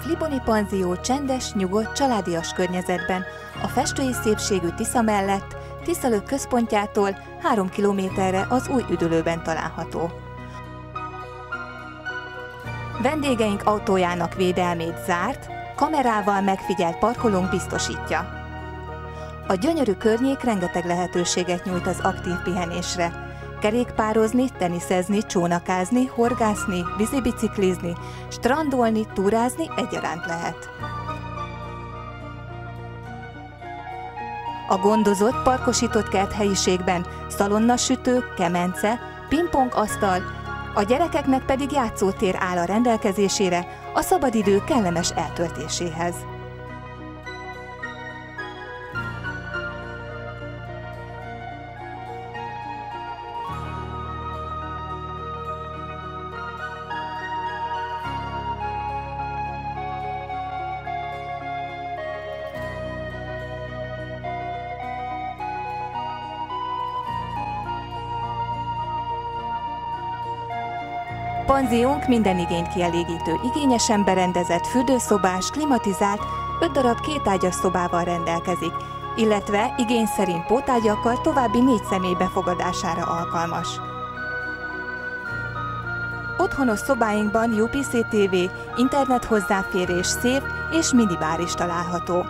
Fliboni panzió csendes, nyugodt, családias környezetben, a festői szépségű Tisza mellett, Tiszalök központjától 3 kilométerre az új üdülőben található. Vendégeink autójának védelmét zárt, kamerával megfigyelt parkolónk biztosítja. A gyönyörű környék rengeteg lehetőséget nyújt az aktív pihenésre. Kerékpározni, teniszezni, csónakázni, horgászni, vízibiciklizni, strandolni, túrázni egyaránt lehet. A gondozott, parkosított kerthelyiségben szalonnasütő, kemence, pingpongasztal, a gyerekeknek pedig játszótér áll a rendelkezésére a szabadidő kellemes eltöltéséhez. Panziónk minden igényt kielégítő, igényesen berendezett, fürdőszobás, klimatizált, 5 darab kétágyas szobával rendelkezik, illetve igény szerint pótágyakkal további 4 személy befogadására alkalmas. Otthonos szobáinkban UPC TV, internet hozzáférés, szép és minibár is található.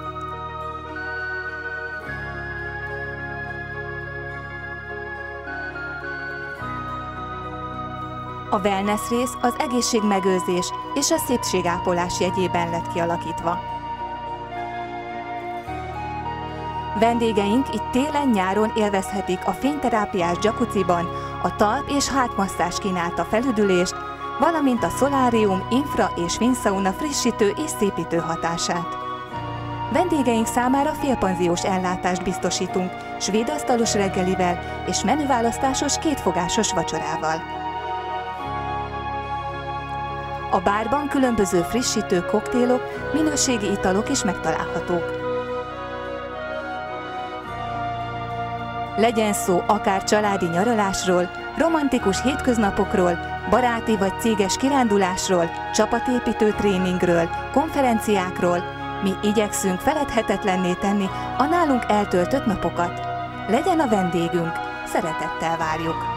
A wellness rész az egészségmegőrzés és a szépségápolás jegyében lett kialakítva. Vendégeink itt télen-nyáron élvezhetik a fényterápiás jacuzziban a talp- és hátmasszázs kínálta felüdülést, valamint a szolárium, infra- és fényszauna frissítő és szépítő hatását. Vendégeink számára félpanziós ellátást biztosítunk, svéd asztalos reggelivel és menüválasztásos kétfogásos vacsorával. A bárban különböző frissítő koktélok, minőségi italok is megtalálhatók. Legyen szó akár családi nyaralásról, romantikus hétköznapokról, baráti vagy céges kirándulásról, csapatépítő tréningről, konferenciákról, mi igyekszünk feledhetetlenné tenni a nálunk eltöltött napokat. Legyen a vendégünk, szeretettel várjuk!